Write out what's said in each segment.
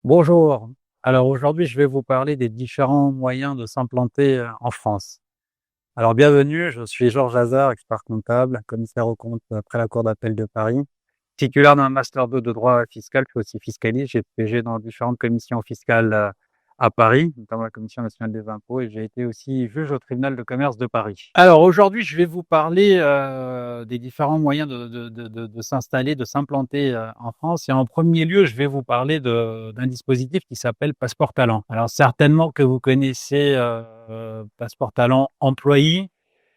Bonjour. Alors aujourd'hui, je vais vous parler des différents moyens de s'implanter en France. Alors bienvenue, je suis Georges Hazard, expert comptable, commissaire aux comptes après la Cour d'appel de Paris, titulaire d'un master 2 de droit fiscal, puis aussi fiscaliste. J'ai siégé dans différentes commissions fiscales à Paris, notamment la Commission nationale des impôts, et j'ai été aussi juge au tribunal de commerce de Paris. Alors aujourd'hui, je vais vous parler des différents moyens de s'installer, de s'implanter en France. Et en premier lieu, je vais vous parler d'un dispositif qui s'appelle Passeport Talent. Alors certainement que vous connaissez Passeport Talent employé,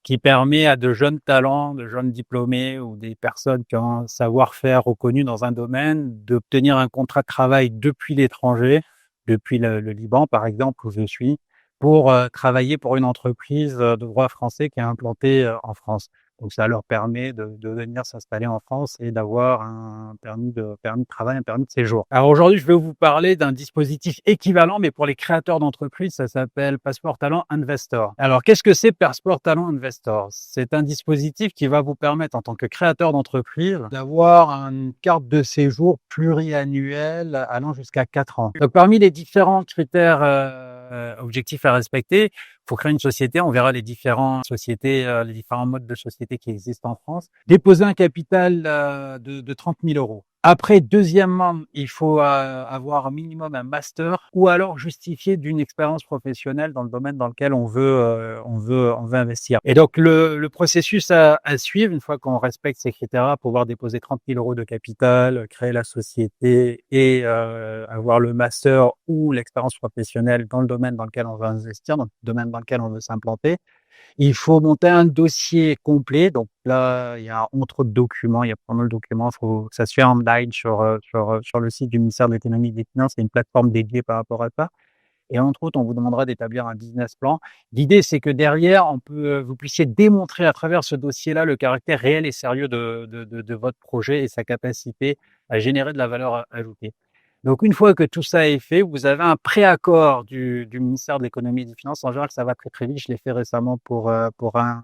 qui permet à de jeunes talents, de jeunes diplômés ou des personnes qui ont un savoir-faire reconnu dans un domaine, d'obtenir un contrat de travail depuis l'étranger, depuis le Liban par exemple où je suis, pour travailler pour une entreprise de droit français qui est implantée en France. Donc ça leur permet de venir s'installer en France et d'avoir un permis de travail, un permis de séjour. Alors aujourd'hui, je vais vous parler d'un dispositif équivalent, mais pour les créateurs d'entreprises, ça s'appelle Passeport Talent Investor. Alors qu'est-ce que c'est Passeport Talent Investor? C'est un dispositif qui va vous permettre, en tant que créateur d'entreprise, d'avoir une carte de séjour pluriannuelle allant jusqu'à 4 ans. Donc parmi les différents critères objectifs à respecter, faut créer une société, on verra les différentes sociétés, les différents modes de société qui existent en France. Déposer un capital de 30 000 euros. Après, deuxièmement, il faut avoir un minimum un master ou alors justifier d'une expérience professionnelle dans le domaine dans lequel on veut investir. Et donc, le processus à suivre, une fois qu'on respecte ces critères, pouvoir déposer 30 000 euros de capital, créer la société et avoir le master ou l'expérience professionnelle dans le domaine dans lequel on veut investir, dans le domaine dans lequel on veut s'implanter. Il faut monter un dossier complet. Donc là, il y a entre autres documents, il y a pas mal de documents. Faut que ça se fait en ligne sur le site du ministère de l'économie et des finances. Il y a une plateforme dédiée par rapport à ça. Et entre autres, on vous demandera d'établir un business plan. L'idée, c'est que derrière, vous puissiez démontrer à travers ce dossier-là le caractère réel et sérieux de votre projet et sa capacité à générer de la valeur ajoutée. Donc, une fois que tout ça est fait, vous avez un préaccord du ministère de l'économie et des finances. En général, ça va très, très vite. Je l'ai fait récemment pour un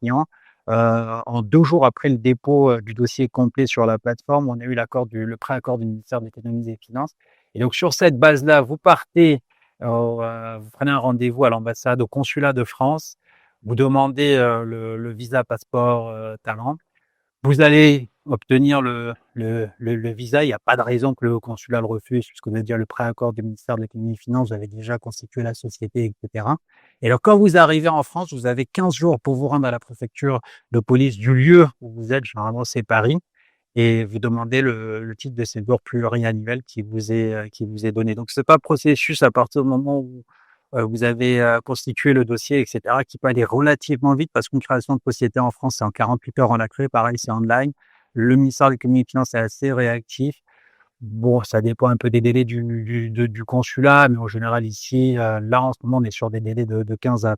client. En 2 jours après le dépôt du dossier complet sur la plateforme, on a eu le préaccord du ministère de l'économie et des finances. Et donc, sur cette base-là, vous partez, vous prenez un rendez-vous à l'ambassade, au consulat de France. Vous demandez le visa passeport talent. Vous allez obtenir le visa. Il n'y a pas de raison que le consulat le refuse, puisque vous avez déjà le préaccord du ministère de l'économie et des finances, vous avez déjà constitué la société, etc. Et alors, quand vous arrivez en France, vous avez 15 jours pour vous rendre à la préfecture de police du lieu où vous êtes. Généralement, c'est Paris. Et vous demandez le titre de séjour pluriannuel qui vous est donné. Donc, c'est pas un processus à partir du moment où vous avez constitué le dossier, etc., qui peut aller relativement vite parce qu'une création de société en France, c'est en 48 heures on la crée. Pareil, c'est online. Le ministère de l'économie et des finances est assez réactif. Bon, ça dépend un peu des délais du consulat, mais en général ici, là en ce moment, on est sur des délais de 15 à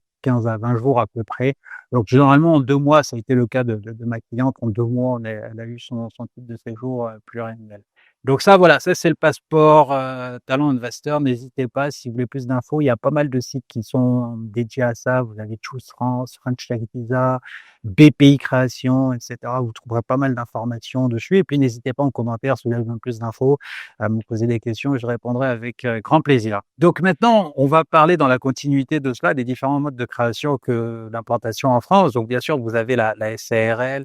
20 jours à peu près. Donc généralement en 2 mois, ça a été le cas de ma cliente. En 2 mois, elle a eu son titre de séjour pluriannuel. Donc ça, voilà, ça c'est le passeport Talent Investor. N'hésitez pas, si vous voulez plus d'infos, il y a pas mal de sites qui sont dédiés à ça. Vous avez Choose France, French Tech Visa, BPI Création, etc. Vous trouverez pas mal d'informations dessus. Et puis n'hésitez pas en commentaire si vous avez besoin de plus d'infos à me poser des questions et je répondrai avec grand plaisir. Donc maintenant, on va parler dans la continuité de cela des différents modes de création que l'implantation en France. Donc bien sûr, vous avez la SARL.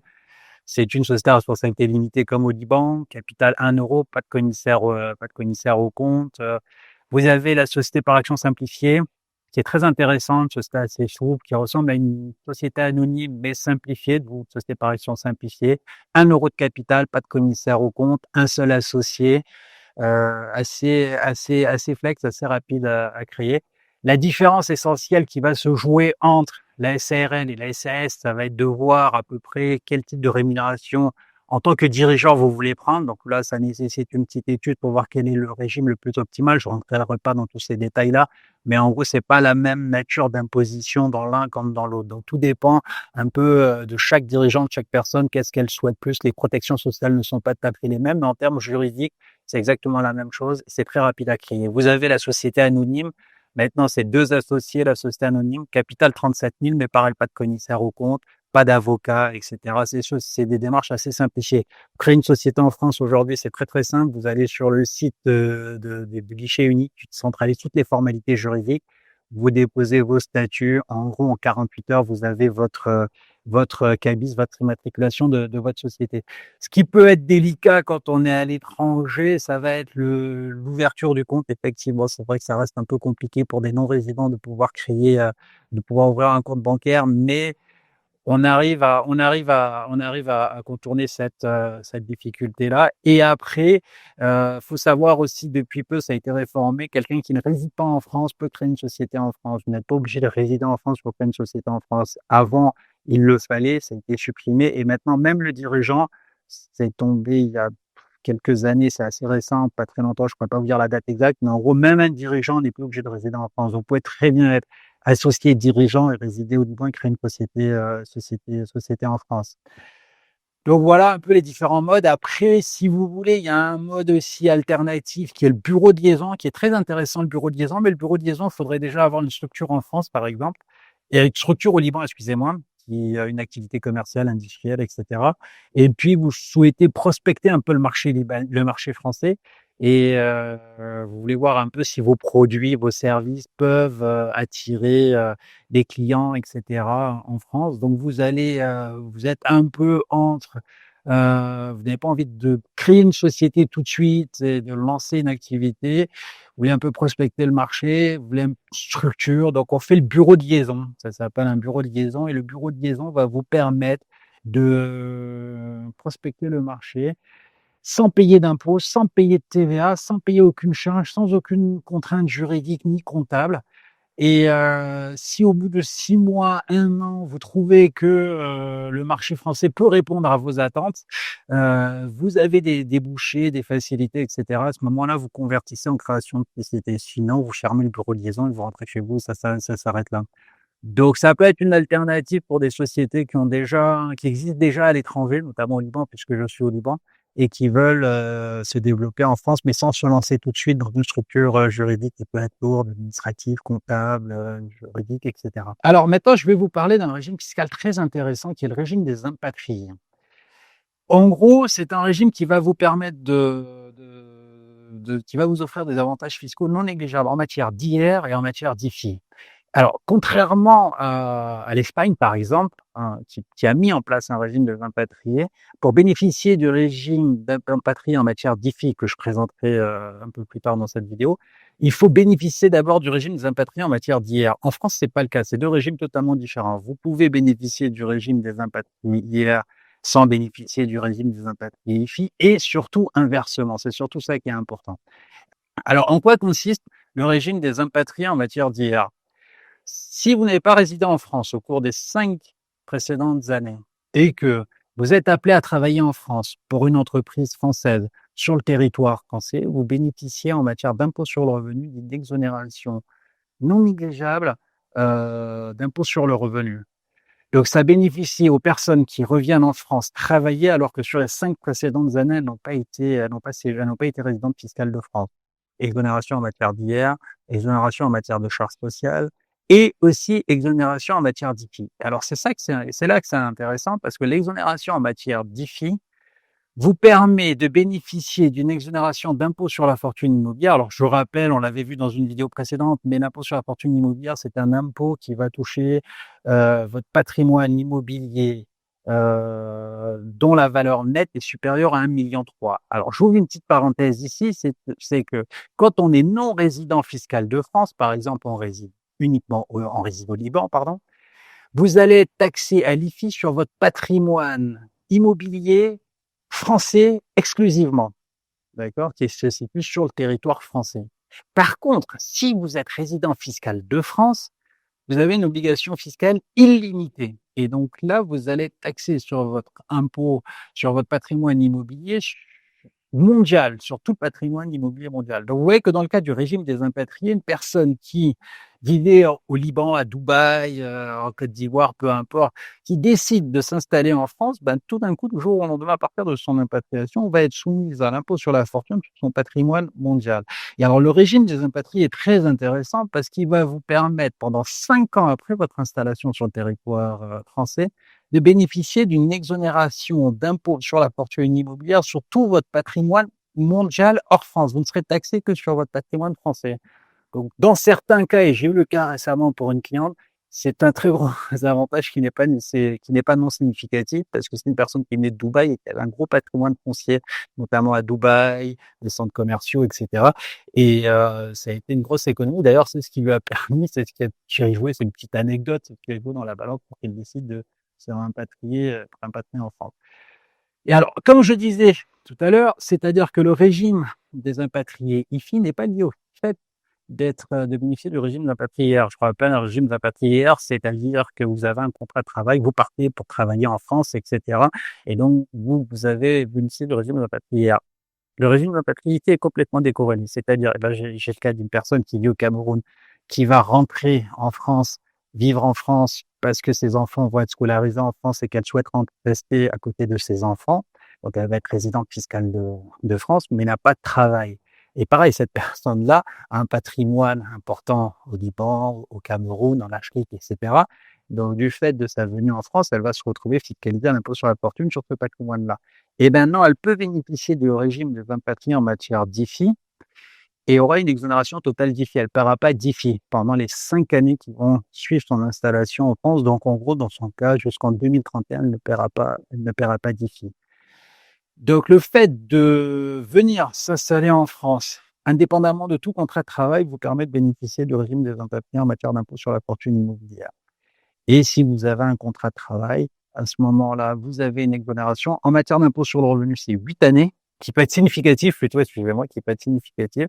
C'est une société à responsabilité limitée comme au Liban, capital 1 euro, pas de commissaire au compte. Vous avez la société par action simplifiée, qui est très intéressante, société assez souple, qui ressemble à une société anonyme mais simplifiée, donc société par action simplifiée. 1 euro de capital, pas de commissaire au compte, un seul associé, assez flex, assez rapide à créer. La différence essentielle qui va se jouer entre la SARL et la SAS, ça va être de voir à peu près quel type de rémunération en tant que dirigeant vous voulez prendre. Donc là, ça nécessite une petite étude pour voir quel est le régime le plus optimal. Je ne rentrerai pas dans tous ces détails-là, mais en gros, c'est pas la même nature d'imposition dans l'un comme dans l'autre. Donc tout dépend un peu de chaque dirigeant, de chaque personne, qu'est-ce qu'elle souhaite plus. Les protections sociales ne sont pas tout à fait les mêmes, mais en termes juridiques, c'est exactement la même chose. C'est très rapide à créer. Vous avez la société anonyme. Maintenant, c'est 2 associés, la société anonyme, capital 37 000, mais pareil, pas de commissaire au compte, pas d'avocat, etc. C'est des démarches assez simplifiées. Créer une société en France aujourd'hui, c'est très très simple. Vous allez sur le site du guichet unique, qui centralise toutes les formalités juridiques. Vous déposez vos statuts. En gros, en 48 heures, vous avez votre cabis, votre immatriculation de votre société. Ce qui peut être délicat quand on est à l'étranger, ça va être l'ouverture du compte. Effectivement, c'est vrai que ça reste un peu compliqué pour des non-résidents de pouvoir de pouvoir ouvrir un compte bancaire, mais on arrive à contourner cette difficulté-là. Et après, faut savoir aussi, depuis peu, ça a été réformé, quelqu'un qui ne réside pas en France peut créer une société en France. Vous n'êtes pas obligé de résider en France pour créer une société en France. Avant, il le fallait, ça a été supprimé. Et maintenant, même le dirigeant, c'est tombé il y a quelques années, c'est assez récent, pas très longtemps, je ne pourrais pas vous dire la date exacte, mais en gros, même un dirigeant n'est plus obligé de résider en France. Vous pouvez très bien être associé dirigeant et résider au Liban et créer une société en France. Donc voilà un peu les différents modes. Après, si vous voulez, il y a un mode aussi alternatif qui est le bureau de liaison, qui est très intéressant, le bureau de liaison. Mais le bureau de liaison, il faudrait déjà avoir une structure en France, par exemple, et une structure au Liban, excusez-moi, qui a une activité commerciale, industrielle, etc. Et puis, vous souhaitez prospecter un peu le marché français. Et vous voulez voir un peu si vos produits, vos services peuvent attirer des clients, etc. en France. Donc vous êtes un peu entre, vous n'avez pas envie de créer une société tout de suite et de lancer une activité. Vous voulez un peu prospecter le marché, vous voulez une structure. Donc on fait le bureau de liaison. Ça s'appelle un bureau de liaison et le bureau de liaison va vous permettre de prospecter le marché sans payer d'impôts, sans payer de TVA, sans payer aucune charge, sans aucune contrainte juridique ni comptable. Et si au bout de 6 mois, 1 an, vous trouvez que le marché français peut répondre à vos attentes, vous avez des débouchés, des facilités, etc. À ce moment-là, vous convertissez en création de société. Sinon, vous fermez le bureau de liaison et vous rentrez chez vous, ça s'arrête là. Donc ça peut être une alternative pour des sociétés qui existent déjà à l'étranger, notamment au Liban, puisque je suis au Liban, et qui veulent se développer en France, mais sans se lancer tout de suite dans une structure juridique qui peut être lourde, administrative, comptable, juridique, etc. Alors maintenant, je vais vous parler d'un régime fiscal très intéressant qui est le régime des impatriés. En gros, c'est un régime qui va vous permettre qui va vous offrir des avantages fiscaux non négligeables en matière d'IR et en matière d'IFI. Alors, contrairement à l'Espagne, par exemple, hein, qui a mis en place un régime de impatriés, pour bénéficier du régime d'impatriés en matière d'IFI que je présenterai un peu plus tard dans cette vidéo, il faut bénéficier d'abord du régime des impatriés en matière d'IR. En France, c'est pas le cas. C'est deux régimes totalement différents. Vous pouvez bénéficier du régime des impatriés IR sans bénéficier du régime des impatriés IFI et surtout inversement. C'est surtout ça qui est important. Alors, en quoi consiste le régime des impatriés en matière d'IR? Si vous n'avez pas résidé en France au cours des 5 précédentes années et que vous êtes appelé à travailler en France pour une entreprise française sur le territoire français, vous bénéficiez en matière d'impôt sur le revenu d'une exonération non négligeable d'impôt sur le revenu. Donc ça bénéficie aux personnes qui reviennent en France travailler alors que sur les 5 précédentes années, elles n'ont pas été résidentes fiscales de France. Exonération en matière d'IR, exonération en matière de charges sociales, et aussi exonération en matière d'IFI. Alors c'est là que c'est intéressant parce que l'exonération en matière d'IFI vous permet de bénéficier d'une exonération d'impôt sur la fortune immobilière. Alors je rappelle, on l'avait vu dans une vidéo précédente, mais l'impôt sur la fortune immobilière, c'est un impôt qui va toucher votre patrimoine immobilier dont la valeur nette est supérieure à 1,3 million. Alors j'ouvre une petite parenthèse ici, c'est que quand on est non résident fiscal de France, par exemple on réside au Liban, pardon, vous allez être taxé à l'IFI sur votre patrimoine immobilier français exclusivement, d'accord, qui se situe sur le territoire français. Par contre, si vous êtes résident fiscal de France, vous avez une obligation fiscale illimitée. Et donc là, vous allez être taxé sur votre impôt, sur votre patrimoine immobilier mondial, sur tout le patrimoine immobilier mondial. Donc vous voyez que dans le cas du régime des impatriés, une personne qui vivait au Liban, à Dubaï, en Côte d'Ivoire, peu importe, qui décide de s'installer en France, ben, tout d'un coup, du jour au lendemain, à partir de son impatriation, on va être soumise à l'impôt sur la fortune sur son patrimoine mondial. Et alors, le régime des impatriés est très intéressant parce qu'il va vous permettre, pendant 5 ans après votre installation sur le territoire français, de bénéficier d'une exonération d'impôt sur la fortune immobilière sur tout votre patrimoine mondial hors France. Vous ne serez taxé que sur votre patrimoine français. Donc, dans certains cas, et j'ai eu le cas récemment pour une cliente, c'est un très gros avantage qui n'est pas non significatif parce que c'est une personne qui venait de Dubaï et qui avait un gros patrimoine foncier, notamment à Dubaï, des centres commerciaux, etc. Et ça a été une grosse économie. D'ailleurs, c'est ce qui lui a permis, c'est ce qui a tiré joué, c'est une petite anecdote, c'est ce qui a joué dans la balance pour qu'elle décide de se rapatrier en France. Et alors, comme je disais tout à l'heure, c'est-à-dire que le régime des impatriés IFI n'est pas lié au fait de bénéficier du régime d'impatriaire. Je crois pas un régime d'impatriaire, c'est-à-dire que vous avez un contrat de travail, vous partez pour travailler en France, etc. Et donc, vous avez bénéficié du régime d'impatriaire. Le régime d'impatriité est complètement décorrélé. C'est-à-dire, là, j'ai le cas d'une personne qui vit au Cameroun, qui va rentrer en France, vivre en France, parce que ses enfants vont être scolarisés en France et qu'elle souhaite rester à côté de ses enfants. Donc, elle va être résidente fiscale de France, mais n'a pas de travail. Et pareil, cette personne-là a un patrimoine important au Liban, au Cameroun, en Afrique, etc. Donc, du fait de sa venue en France, elle va se retrouver fiscalisée à l'impôt sur la fortune sur ce patrimoine-là. Et maintenant, elle peut bénéficier du régime des impatriés en matière d'IFI et aura une exonération totale d'IFI. Elle ne paiera pas d'IFI pendant les 5 années qui vont suivre son installation en France. Donc, en gros, dans son cas, jusqu'en 2031, elle ne paiera pas d'IFI. Donc, le fait de venir s'installer en France, indépendamment de tout contrat de travail, vous permet de bénéficier du régime des impatriés en matière d'impôt sur la fortune immobilière. Et si vous avez un contrat de travail, à ce moment-là, vous avez une exonération. En matière d'impôt sur le revenu, c'est 8 années, qui peut être significatif, plutôt, excusez-moi, qui peut être significatif.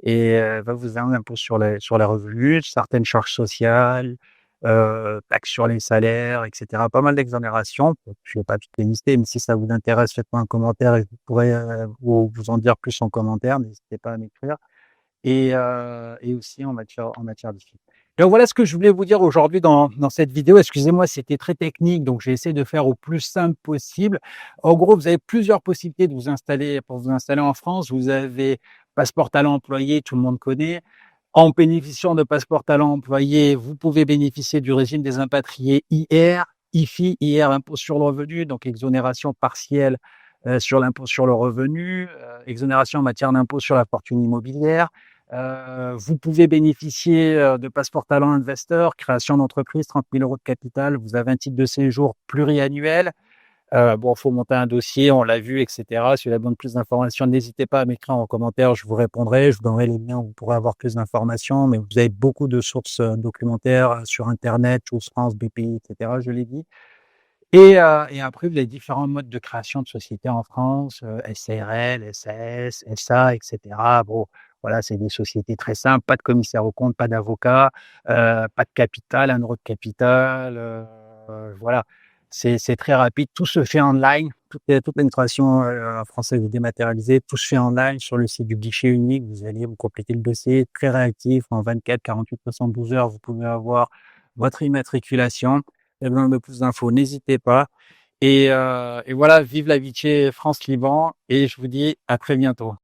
Et vous avez un impôt sur les revenus, certaines charges sociales, taxes sur les salaires, etc. Pas mal d'exonérations. Je ne vais pas toutes les lister, mais si ça vous intéresse, faites-moi un commentaire et je pourrais vous en dire plus en commentaire. N'hésitez pas à m'écrire et aussi en matière de films. Donc voilà ce que je voulais vous dire aujourd'hui dans cette vidéo. Excusez-moi, c'était très technique, donc j'ai essayé de faire au plus simple possible. En gros, vous avez plusieurs possibilités de vous installer en France. Vous avez passeport talent employé, tout le monde connaît. En bénéficiant de passeport talent employé, vous pouvez bénéficier du régime des impatriés IR, IFI, IR, impôt sur le revenu, donc exonération partielle sur l'impôt sur le revenu, exonération en matière d'impôt sur la fortune immobilière. Vous pouvez bénéficier de passeport talent investor, création d'entreprise, 30 000 euros de capital. Vous avez un titre de séjour pluriannuel. Bon, faut monter un dossier, on l'a vu, etc. Si vous avez besoin de plus d'informations, n'hésitez pas à m'écrire en commentaire, je vous répondrai. Je vous donnerai les liens où vous pourrez avoir plus d'informations. Mais vous avez beaucoup de sources documentaires sur Internet, Chose France, BPI, etc. Je l'ai dit. Et après, vous avez différents modes de création de sociétés en France, SARL, SAS, SA, etc. Bon, voilà, c'est des sociétés très simples, pas de commissaire aux comptes, pas d'avocat, pas de capital, 1 € de capital, voilà. C'est très rapide, tout se fait online, toute l'administration française est dématérialisée, tout se fait online sur le site du guichet unique. Vous allez vous compléter le dossier, très réactif, en 24, 48, 72 heures, vous pouvez avoir votre immatriculation. Si vous avez besoin de plus d'infos, n'hésitez pas. Et voilà, vive l'amitié France-Liban et je vous dis à très bientôt.